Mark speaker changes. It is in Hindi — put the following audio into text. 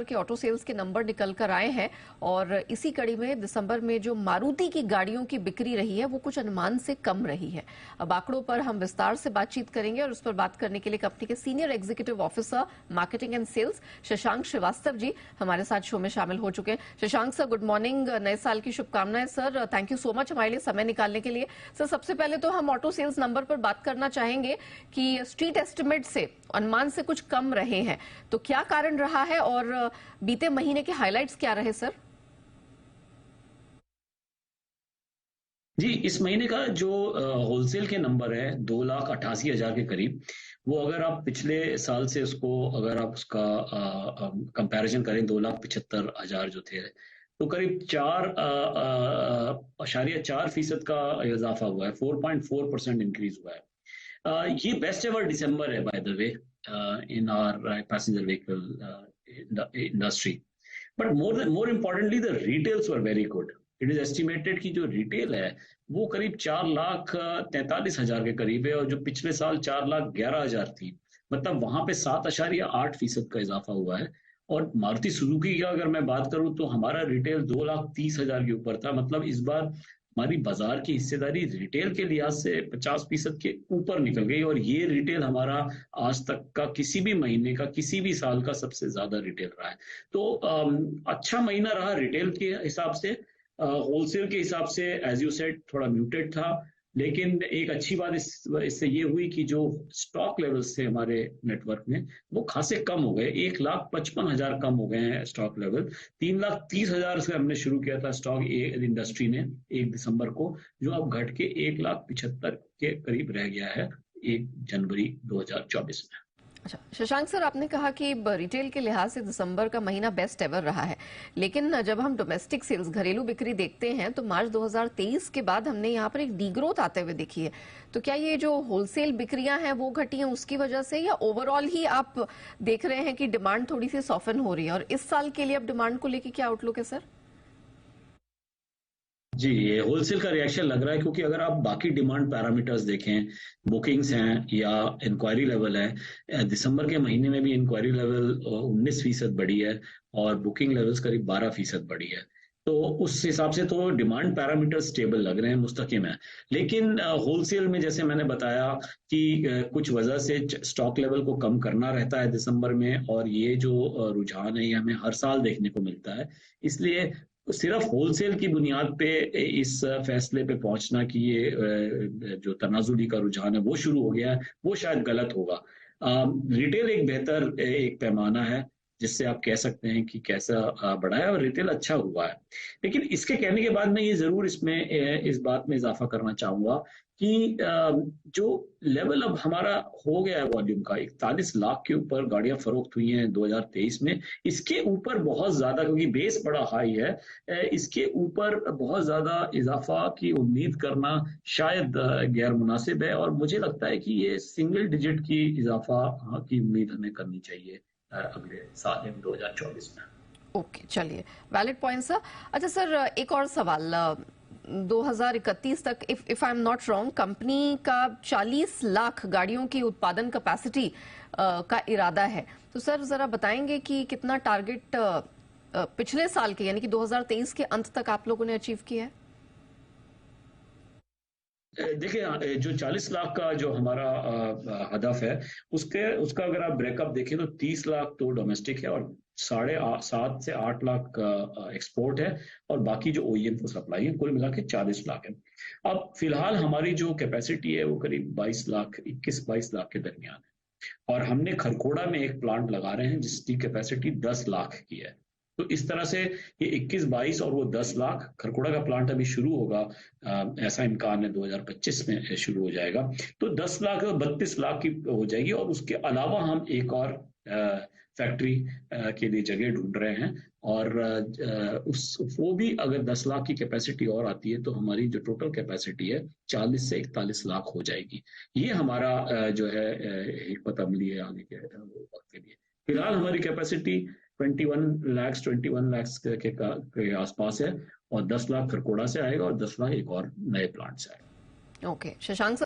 Speaker 1: दिसंबर के ऑटो सेल्स के नंबर निकल कर आए हैं और इसी कड़ी में दिसंबर में जो मारुति की गाड़ियों की बिक्री रही है वो कुछ अनुमान से कम रही है। अब आंकड़ों पर हम विस्तार से बातचीत करेंगे और उस पर बात करने के लिए कंपनी के senior executive officer marketing and sales Shashank Shrivastava ji हमारे साथ शो में शामिल हो चुके हैं। शशांक सर, गुड मॉर्निंग, नए साल की शुभकामनाएं sir. Thank you so much हमारे लिए समय निकालने के लिए। सर, सबसे पहले तो हम ऑटो सेल्स नंबर पर बात करना चाहेंगे कि स्ट्रीट एस्टिमेट से अनुमान से कुछ कम रहे हैं, तो क्या कारण रहा है और बीते महीने के हाइलाइट्स क्या रहे सर?
Speaker 2: जी, इस महीने का जो होलसेल के नंबर है 2,88,000 के करीब, वो अगर आप पिछले साल से उसको अगर आप उसका कंपैरिजन करें 2,75,000 जो थे, तो करीब 4.4% का इजाफा हुआ है। 4.4% इंक्रीज हुआ है। ये बेस्ट एवर दिसंबर है by the way in our passenger vehicle industry. But more importantly the retails were very good. It is estimated कि जो रिटेल है वो करीब 4,43,000 के करीब है, और जो पिछले साल 4,11,000 थी, मतलब वहां पे 7.8% का इजाफा हुआ है। और मारुति सुजुकी का अगर मैं बात करूं तो हमारा रिटेल 2,30,000 के ऊपर था। मतलब इस बार हमारी बाजार की हिस्सेदारी रिटेल के लिहाज से 50% के ऊपर निकल गई, और ये रिटेल हमारा आज तक का किसी भी महीने का किसी भी साल का सबसे ज्यादा रिटेल रहा है। तो अच्छा महीना रहा रिटेल के हिसाब से। होलसेल के हिसाब से एज यू सेड थोड़ा म्यूटेड था, लेकिन एक अच्छी बात इससे ये हुई कि जो स्टॉक लेवल्स थे हमारे नेटवर्क में वो खासे कम हो गए। 1,55,000 कम हो गए हैं स्टॉक लेवल। 3,30,000 से हमने शुरू किया था स्टॉक इंडस्ट्री ने 1 दिसंबर को, जो अब घट के 1,75,000 के करीब रह गया है 1 जनवरी 2024 में।
Speaker 1: अच्छा शशांक सर, आपने कहा कि रिटेल के लिहाज से दिसंबर का महीना बेस्ट एवर रहा है, लेकिन जब हम डोमेस्टिक सेल्स घरेलू बिक्री देखते हैं तो मार्च 2023 के बाद हमने यहाँ पर एक डीग्रोथ आते हुए देखी है। तो क्या ये जो होलसेल बिक्रियां हैं वो घटी हैं उसकी वजह से, या ओवरऑल ही आप देख रहे हैं कि डिमांड थोड़ी सी सॉफन हो रही है? और इस साल के लिए अब डिमांड को लेकर क्या आउटलुक है सर?
Speaker 2: जी, ये होलसेल का रिएक्शन लग रहा है, क्योंकि अगर आप बाकी डिमांड पैरामीटर्स देखें, बुकिंग्स हैं या इंक्वायरी लेवल है, दिसंबर के महीने में भी इंक्वायरी लेवल 19% बढ़ी है और बुकिंग लेवल्स करीब 12% बढ़ी है। तो उस हिसाब से तो डिमांड पैरामीटर स्टेबल लग रहे हैं, मुस्तकिम है। लेकिन होलसेल में जैसे मैंने बताया कि कुछ वजह से स्टॉक लेवल को कम करना रहता है दिसंबर में, और ये जो रुझान है ये हमें हर साल देखने को मिलता है। इसलिए सिर्फ होलसेल की बुनियाद पे इस फैसले पे पहुंचना कि ये जो तनाजुली का रुझान है वो शुरू हो गया है, वो शायद गलत होगा। रिटेल एक बेहतर एक पैमाना है जिससे आप कह सकते हैं कि कैसा बढ़ा है, और रिटेल अच्छा हुआ है। लेकिन इसके कहने के बाद मैं ये जरूर इसमें इस बात में इजाफा करना चाहूंगा कि जो लेवल अब हमारा हो गया है वॉल्यूम का, 41 लाख के ऊपर गाड़ियां फरोख्त हुई हैं 2023 में। इसके ऊपर बहुत ज्यादा, क्योंकि बेस बड़ा हाई है, इसके ऊपर बहुत ज्यादा इजाफा की उम्मीद करना शायद गैर मुनासिब है, और मुझे लगता है कि ये सिंगल डिजिट की इजाफा की उम्मीद हमें करनी चाहिए अगले साल 2024 में।
Speaker 1: ओके, चलिए, वैलिड पॉइंट सर। अच्छा सर, एक और सवाल। 2031 तक if I am not wrong, company का 40 लाख गाड़ियों की उत्पादन कैपेसिटी का इरादा है। तो सर जरा बताएंगे कि कितना टारगेट पिछले साल के यानी कि 2023 के अंत तक आप लोगों ने अचीव किया है?
Speaker 2: देखिए, जो 40 लाख का जो हमारा हदफ है, उसका अगर आप ब्रेकअप देखें तो 30 लाख तो डोमेस्टिक है, और 7.5 से 8 लाख एक्सपोर्ट है, और बाकी जो ओईएम को सप्लाई है, कुल मिला के 40 लाख है। अब फिलहाल हमारी जो कैपेसिटी है वो करीब 22 लाख, 21-22 लाख के दरमियान है, और हमने खरखोड़ा में एक प्लांट लगा रहे हैं जिसकी कैपेसिटी 10 लाख की है। तो इस तरह से ये 21-22 और वो 10 लाख, खरखोड़ा का प्लांट अभी शुरू होगा, ऐसा इम्कान है 2025 में शुरू हो जाएगा। तो 10 लाख और 32 लाख की हो जाएगी, और उसके अलावा हम एक और फैक्ट्री के लिए जगह ढूंढ रहे हैं, और वो भी अगर 10 लाख की कैपेसिटी और आती है तो हमारी जो टोटल कैपेसिटी है 40 से 41 लाख हो जाएगी। ये हमारा जो है एक पता मिली है आगे के वक्त के लिए। फिलहाल हमारी कैपेसिटी 21 लाख के आसपास है, और 10 लाख खरकोड़ा से आएगा और 10 लाख एक और नए प्लांट से आएगा।
Speaker 1: Okay Shashank sir.